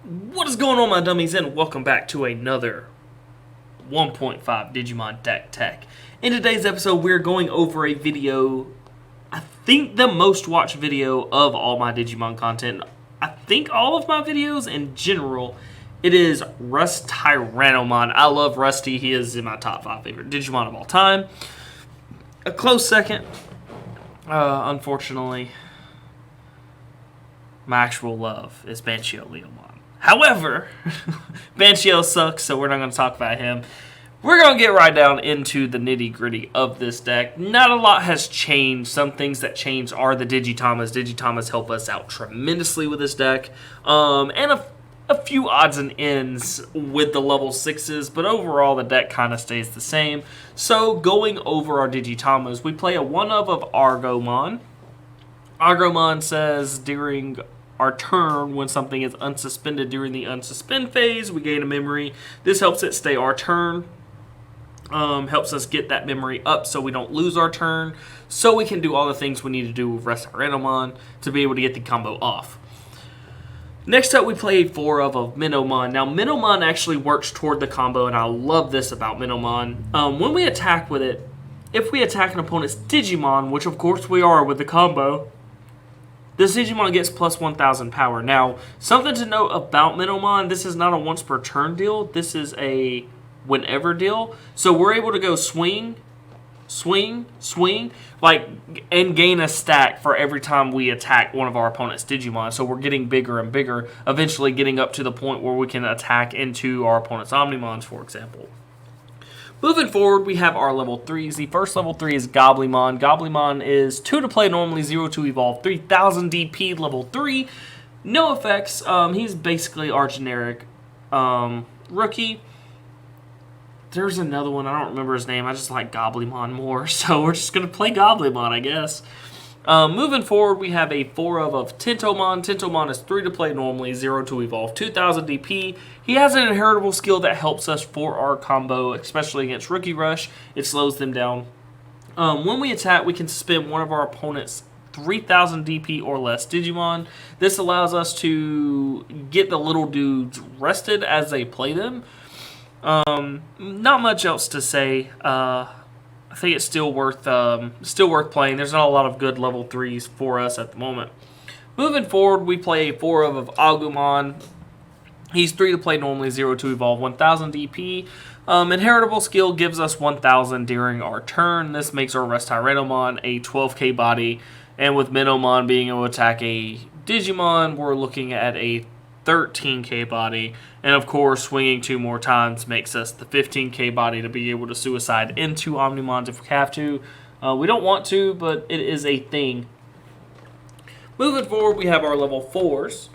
What is going on, my dummies, and welcome back to another 1.5 Digimon Deck Tech. In today's episode, we're going over a video, I think the most watched video of all my Digimon content. I think all of my videos in general. It is Rusttyrannomon. I love Rusty. He is in my top 5 favorite Digimon of all time. A close second, unfortunately, my actual love is Benchio. However, Benchio sucks, so we're not going to talk about him. We're going to get right down into the nitty-gritty of this deck. Not a lot has changed. Some things that changed are the Digitamas. Digitamas help us out tremendously with this deck. And a few odds and ends with the level 6s, but overall the deck kind of stays the same. So going over our Digitamas, we play a 1-of Argomon. Argomon says during our turn, when something is unsuspended during the unsuspend phase, we gain a memory. This helps it stay our turn. Helps us get that memory up so we don't lose our turn. So we can do all the things we need to do with Rusttyrannomon to be able to get the combo off. Next up, we play 4-of Minnomon. Now, Minnomon actually works toward the combo, and I love this about Minnomon. When we attack with it, if we attack an opponent's Digimon, which of course we are with the combo, this Digimon gets plus 1,000 power. Now, something to note about Minnomon, this is not a once per turn deal. This is a whenever deal. So we're able to go swing, and gain a stack for every time we attack one of our opponent's Digimon. So we're getting bigger and bigger, eventually getting up to the point where we can attack into our opponent's Omnimons, for example. Moving forward, we have our level 3s. The first level 3 is Goblimon. Goblimon is 2 to play normally, 0 to evolve, 3,000 DP, level 3. No effects. He's basically our generic rookie. There's another one. I don't remember his name. I just like Goblimon more, so we're just going to play Goblimon, I guess. Moving forward, we have a 4-of Tentomon. Tentomon is 3 to play normally, 0 to evolve, 2,000 DP. He has an inheritable skill that helps us for our combo, especially against Rookie Rush. It slows them down. When we attack, we can spin one of our opponent's 3,000 DP or less Digimon. This allows us to get the little dudes rested as they play them. Not much else to say. I think it's still worth playing. There's not a lot of good level 3s for us at the moment. Moving forward, we play a 4-of Agumon. He's 3 to play normally, 0 to evolve, 1,000 DP. Inheritable skill gives us 1,000 during our turn. This makes our Rusttyrannomon a 12k body. And with Minnomon being able to attack a Digimon, we're looking at a 13k body, and of course swinging 2 more times makes us the 15k body to be able to suicide into Omnimons if we have to. We don't want to, but it is a thing. Moving forward, we have our level 4s.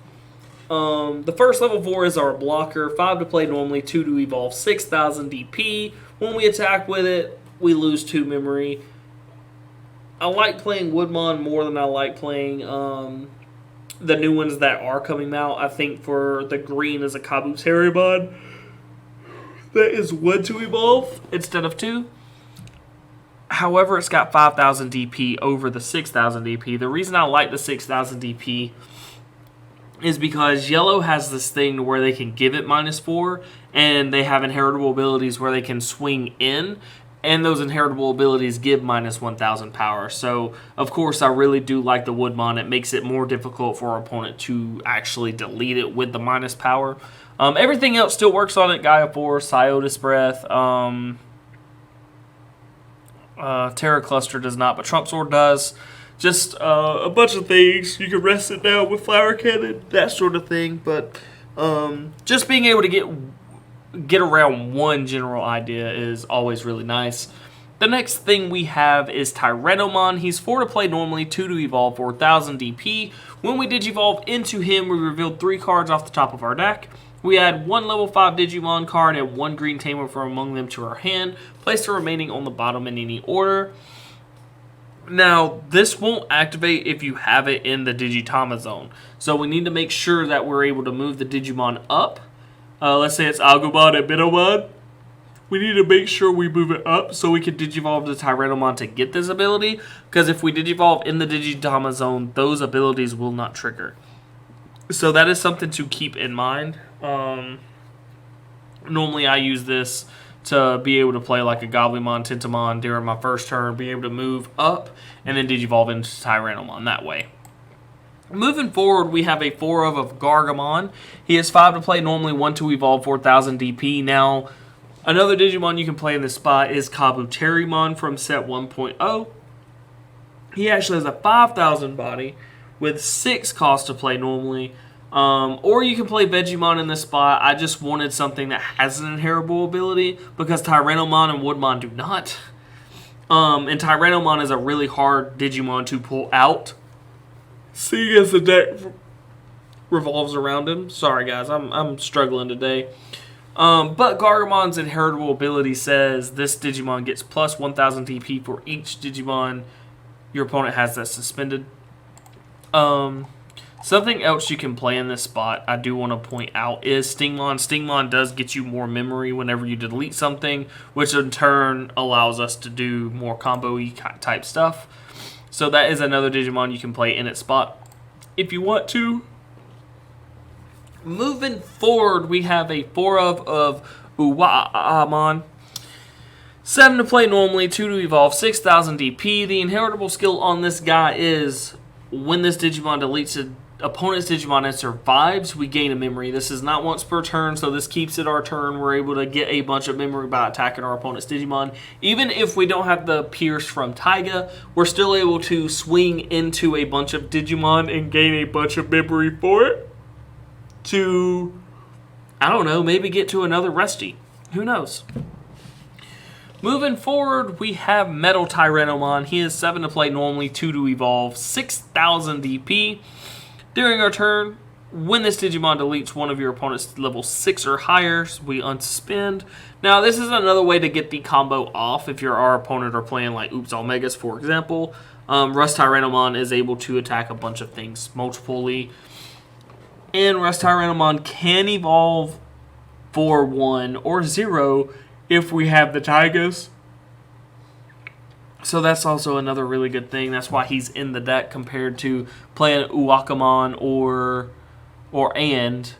The first level 4 is our blocker, 5 to play normally, 2 to evolve, 6,000 DP. When we attack with it, we lose 2 memory. I like playing Woodmon more than I like playing the new ones that are coming out. I think for the green is a Tyrannomon that is 1 to evolve instead of 2. However, it's got 5,000 DP over the 6,000 DP. The reason I like the 6,000 DP is because yellow has this thing where they can give it -4, and they have inheritable abilities where they can swing in, and those inheritable abilities give -1,000 power. So, of course, I really do like the Woodmon. It makes it more difficult for our opponent to actually delete it with the minus power. Everything else still works on it. Gaia Force, Iotis Breath, Terra Cluster does not, but Trump Sword does. Just a bunch of things. You can rest it down with Flower Cannon, that sort of thing. But just being able to get around one general idea is always really nice. The next thing we have is Tyrannomon. He's 4 to play normally, 2 to evolve, 4,000 DP. When we Digivolve into him, we reveal 3 cards off the top of our deck. We add 1 level 5 Digimon card and 1 green tamer from among them to our hand. Place the remaining on the bottom in any order. Now, this won't activate if you have it in the Digitama zone. So we need to make sure that we're able to move the Digimon up. Let's say it's Agumon and Minnomon. We need to make sure we move it up so we can Digivolve the Tyrannomon to get this ability. Because if we Digivolve in the Digitama zone, those abilities will not trigger. So that is something to keep in mind. Normally I use this to be able to play like a Goblimon, Tentomon during my first turn, be able to move up, and then Digivolve into Tyrannomon that way. Moving forward, we have a 4 of Gargamon. He has 5 to play, normally 1 to evolve, 4000 DP. Now, another Digimon you can play in this spot is Kabuterimon from set 1.0. He actually has a 5000 body with 6 cost to play normally. Or you can play Vegemon in this spot. I just wanted something that has an inheritable ability because Tyrannomon and Woodmon do not. And Tyrannomon is a really hard Digimon to pull out, seeing as the deck revolves around him. Sorry guys, I'm struggling today. But Gargamon's inheritable ability says this Digimon gets plus 1000 DP for each Digimon your opponent has that's suspended. Something else you can play in this spot I do want to point out is Stingmon. Stingmon does get you more memory whenever you delete something, which in turn allows us to do more combo-y type stuff. So that is another Digimon you can play in its spot if you want to. Moving forward, we have a 4 of Uwaamon. 7 to play normally, 2 to evolve, 6000 DP. The inheritable skill on this guy is when this Digimon deletes an opponent's Digimon and survives, we gain a memory. This is not once per turn, so this keeps it our turn. We're able to get a bunch of memory by attacking our opponent's Digimon. Even if we don't have the Pierce from Taiga, we're still able to swing into a bunch of Digimon and gain a bunch of memory for it to, I don't know, maybe get to another Rusty. Who knows? Moving forward, we have Metal Tyrannomon. He is 7 to play normally, 2 to evolve, 6000 DP. During our turn, when this Digimon deletes one of your opponent's level 6 or higher, we unsuspend. Now, this is another way to get the combo off if our opponent are playing like Oops All Megas, for example. Rusttyrannomon is able to attack a bunch of things multiply. And Rusttyrannomon can evolve for 1 or 0 if we have the Taigas. So that's also another really good thing. That's why he's in the deck compared to playing Uwakamon or Mega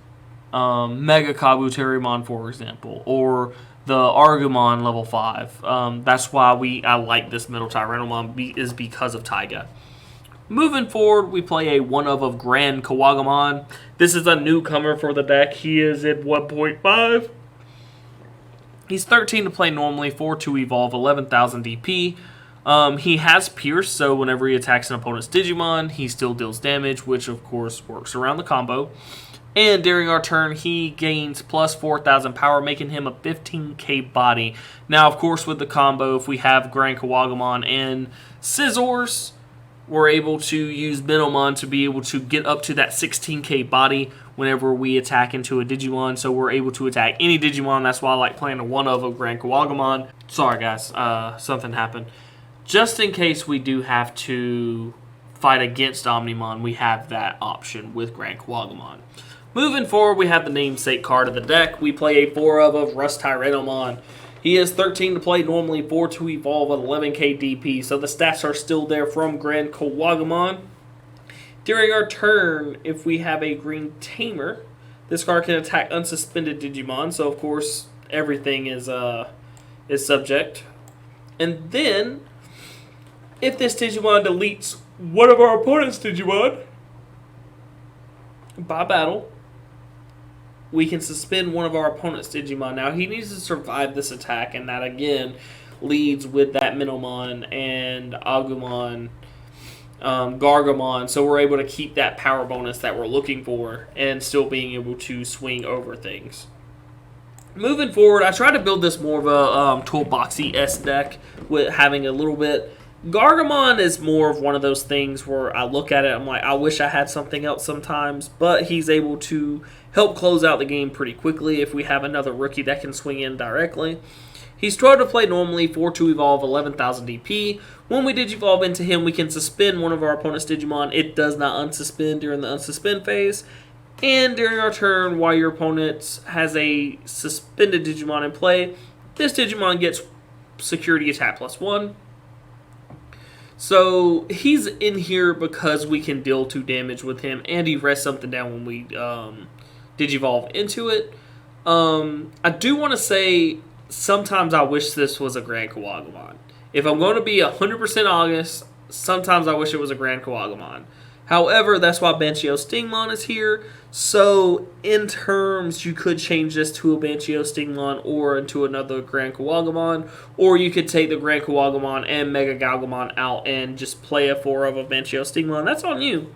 Kabuterimon, for example, or the Argumon level 5. That's why I like this Metal Tyrannomon is because of Taiga. Moving forward, we play a 1 of Grand Kawagamon. This is a newcomer for the deck. He is in 1.5. He's 13 to play normally, 4 to evolve, 11,000 DP. He has Pierce, so whenever he attacks an opponent's Digimon, he still deals damage, which of course works around the combo. And during our turn, he gains plus 4,000 power, making him a 15k body. Now, of course, with the combo, if we have Grand Kawagamon and Scissors, we're able to use Menomon to be able to get up to that 16k body whenever we attack into a Digimon. So we're able to attack any Digimon. That's why I like playing a 1 of Grand Kawagamon. Sorry, guys. Something happened. Just in case we do have to fight against Omnimon, we have that option with Grand Kawagamon. Moving forward, we have the namesake card of the deck. We play a 4 of Rusttyrannomon. He is 13 to play normally, 4 to evolve at 11k DP. So the stats are still there from Grand Kawagamon. During our turn, if we have a Green Tamer, this card can attack unsuspended Digimon. So of course, everything is subject. And then, if this Digimon deletes one of our opponent's Digimon by battle, we can suspend one of our opponent's Digimon. Now, he needs to survive this attack, and that, again, leads with that Menomon and Agumon, Gargamon, so we're able to keep that power bonus that we're looking for and still being able to swing over things. Moving forward, I tried to build this more of a toolboxy-esque deck with having a little bit. Gargamon is more of one of those things where I look at it, I'm like, I wish I had something else sometimes, but he's able to help close out the game pretty quickly if we have another rookie that can swing in directly. He's 12 to play normally, 4 to evolve, 11,000 DP. When we Digivolve into him, we can suspend one of our opponent's Digimon. It does not unsuspend during the unsuspend phase. And during our turn, while your opponent has a suspended Digimon in play, this Digimon gets security attack +1. So he's in here because we can deal 2 damage with him, and he rests something down when we Digivolve into it. I do want to say sometimes I wish this was a Grand Kawagamon. If I'm going to be 100% honest, sometimes I wish it was a Grand Kawagamon. However, that's why Benchio Stigma is here. So, in terms, you could change this to a Benchio Stigma or into another Grand Kawagamon. Or you could take the Grand Kawagamon and Mega Galgamon out and just play a 4 of a Benchio Stigma. That's on you.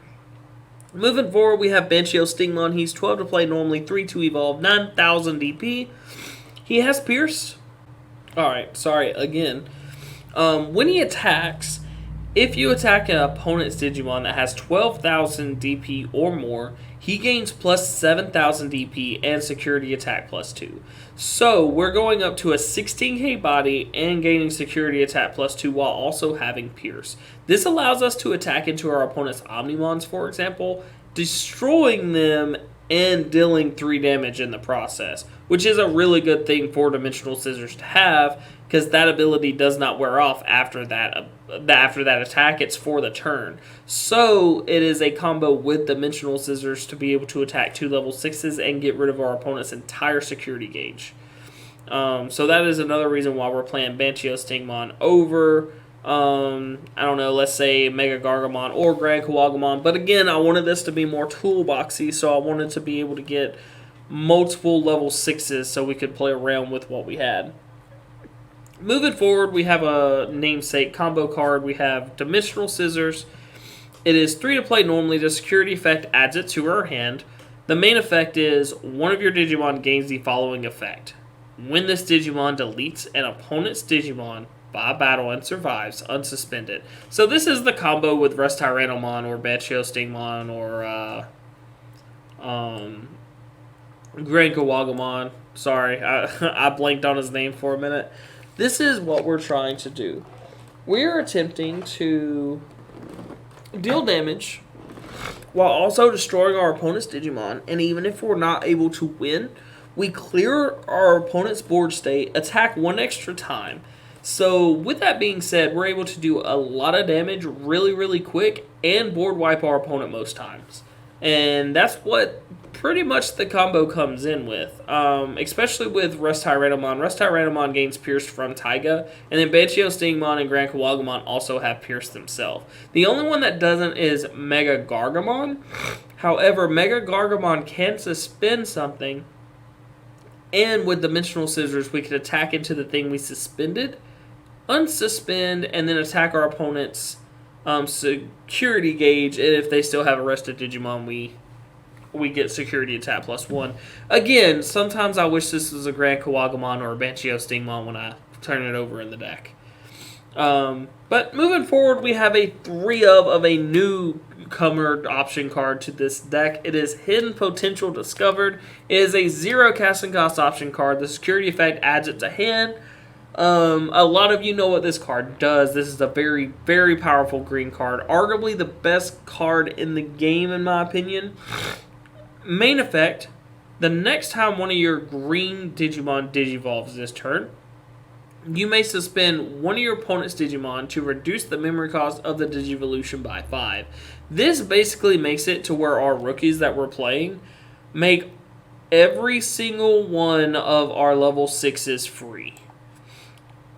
Moving forward, we have Benchio Stigma. He's 12 to play normally, 3 to evolve, 9,000 DP. He has Pierce. Alright, sorry, again. When he attacks, if you attack an opponent's Digimon that has 12,000 DP or more, he gains plus 7,000 DP and security attack plus 2. So, we're going up to a 16k body and gaining security attack plus 2 while also having Pierce. This allows us to attack into our opponent's Omnimons, for example, destroying them and dealing 3 damage in the process, which is a really good thing for Dimensional Scissors to have, because that ability does not wear off after that attack. It's for the turn. So it is a combo with Dimensional Scissors to be able to attack 2 level 6s and get rid of our opponent's entire security gauge. So that is another reason why we're playing Benchio Stigma over, I don't know, let's say Mega Gargamon or Grand Kawagamon. But again, I wanted this to be more toolboxy, so I wanted to be able to get multiple level 6s so we could play around with what we had. Moving forward, we have a namesake combo card. We have Dimensional Scissors. It is 3 to play normally. The security effect adds it to our hand. The main effect is one of your Digimon gains the following effect. When this Digimon deletes an opponent's Digimon by battle and survives, unsuspended. So this is the combo with Rusttyrannomon or Benchio Stigma or Grand Kawagamon. Sorry, I blanked on his name for a minute. This is what we're trying to do. We're attempting to deal damage while also destroying our opponent's Digimon. And even if we're not able to win, we clear our opponent's board state, attack 1 extra time. So with that being said, we're able to do a lot of damage really, really quick and board wipe our opponent most times. And that's what pretty much the combo comes in with, especially with Rusttyrannomon. Rusttyrannomon gains Pierce from Taiga, and then Benchio Stigma and Grand Kawagamon also have Pierce themselves. The only one that doesn't is Mega Gargamon. However, Mega Gargamon can suspend something, and with Dimensional Scissors, we can attack into the thing we suspended, unsuspend, and then attack our opponent's security gauge, and if they still have a rested Digimon, we get security attack plus 1. Again, sometimes I wish this was a Grand Kawagamon or a Benchio Stigma when I turn it over in the deck. But moving forward, we have a 3 of a newcomer option card to this deck. It is Hidden Potential Discovered. It is a 0 casting cost option card. The security effect adds it to hand. A lot of you know what this card does. This is a very, very powerful green card. Arguably the best card in the game, in my opinion. Main effect, the next time one of your green Digimon Digivolves this turn, you may suspend one of your opponent's Digimon to reduce the memory cost of the Digivolution by 5. This basically makes it to where our rookies that we're playing make every single one of our level 6s free.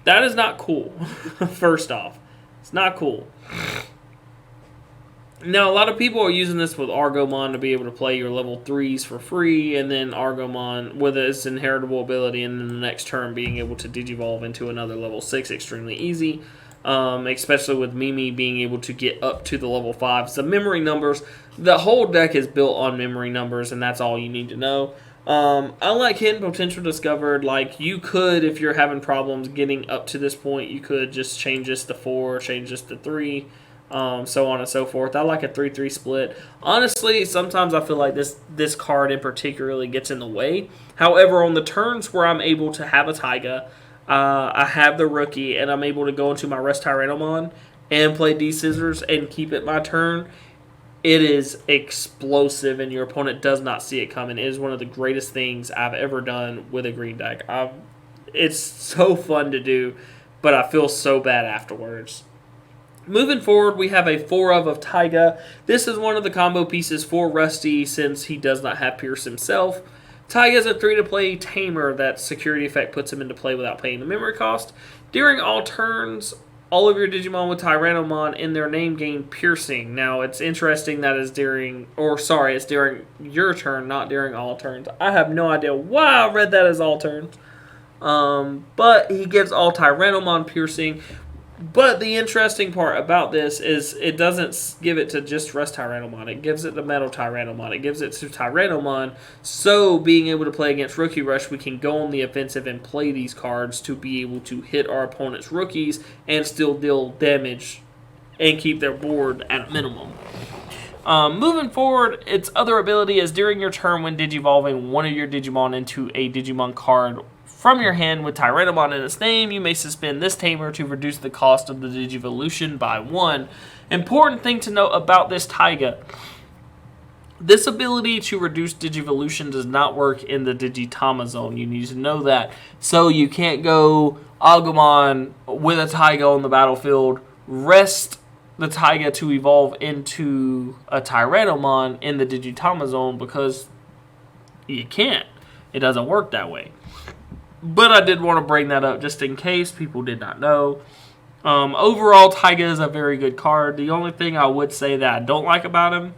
That is not cool, first off. It's not cool. Now, a lot of people are using this with Argomon to be able to play your level 3s for free, and then Argomon with its inheritable ability, and then the next turn being able to Digivolve into another level 6 extremely easy, especially with Mimi being able to get up to the level 5s. The memory numbers, the whole deck is built on memory numbers, and that's all you need to know. Unlike Hidden Potential Discovered, like you could, if you're having problems getting up to this point, you could just change this to 4, change this to 3, so on and so forth. I like a 3-3 split. Honestly, sometimes I feel like this card in particularly gets in the way. However, on the turns where I'm able to have a Taiga, I have the rookie, and I'm able to go into my Rusttyrannomon and play D-Scissors and keep it my turn, it is explosive, and your opponent does not see it coming. It is one of the greatest things I've ever done with a green deck. It's so fun to do, but I feel so bad afterwards. Moving forward, we have a 4 of Taiga. This is one of the combo pieces for Rusty since he does not have Pierce himself. Taiga is a 3-to-play tamer that security effect puts him into play without paying the memory cost. During all turns, all of your Digimon with Tyrannomon in their name gain piercing. Now, it's interesting that it's during your turn, not during all turns. I have no idea why I read that as all turns. But he gives all Tyrannomon piercing. But the interesting part about this is it doesn't give it to just Rusttyrannomon. It gives it to Metal Tyrannomon. It gives it to Tyrannomon. So being able to play against Rookie Rush, we can go on the offensive and play these cards to be able to hit our opponent's rookies and still deal damage and keep their board at a minimum. Moving forward, its other ability is during your turn when digivolving one of your Digimon into a Digimon card from your hand with Tyrannomon in its name, you may suspend this tamer to reduce the cost of the Digivolution by 1. Important thing to note about this Taiga. This ability to reduce Digivolution does not work in the Digitama zone. You need to know that. So you can't go Agumon with a Taiga on the battlefield, rest the Taiga to evolve into a Tyrannomon in the Digitama zone because you can't. It doesn't work that way. But I did want to bring that up just in case people did not know. Overall, Taiga is a very good card. The only thing I would say that I don't like about him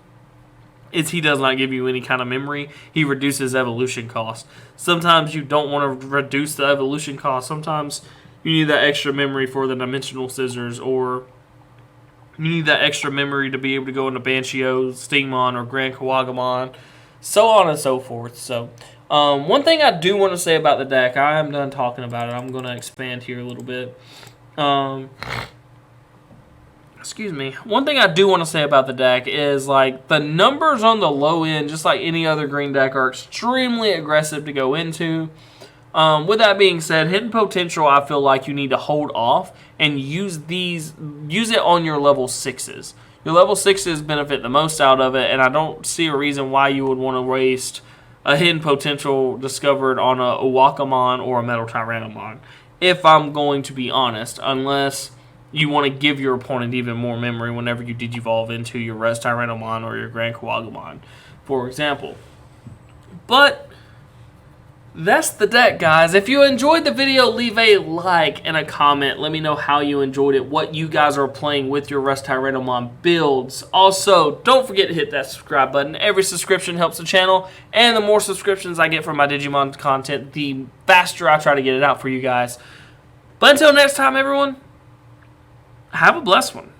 is he does not give you any kind of memory. He reduces evolution cost. Sometimes you don't want to reduce the evolution cost. Sometimes you need that extra memory for the Dimensional Scissors, or you need that extra memory to be able to go into Benchio Stigma or Grand Kawagamon, so on and so forth. So, one thing I do want to say about the deck, I am done talking about it. I'm going to expand here a little bit. Excuse me. One thing I do want to say about the deck is, like, the numbers on the low end, just like any other green deck, are extremely aggressive to go into. With that being said, hidden potential, I feel like you need to hold off and use it on your level 6s. Your level 6s benefit the most out of it, and I don't see a reason why you would want to waste a hidden potential discovered on a Wakamon or a Metal Tyrannomon, if I'm going to be honest, unless you want to give your opponent even more memory whenever you digivolve into your Rusttyrannomon or your Grand Kawagamon, for example. But that's the deck, guys. If you enjoyed the video, leave a like and a comment. Let me know how you enjoyed it, what you guys are playing with your Rusttyrannomon builds. Also, don't forget to hit that subscribe button. Every subscription helps the channel, and the more subscriptions I get from my Digimon content, the faster I try to get it out for you guys. But until next time, everyone, have a blessed one.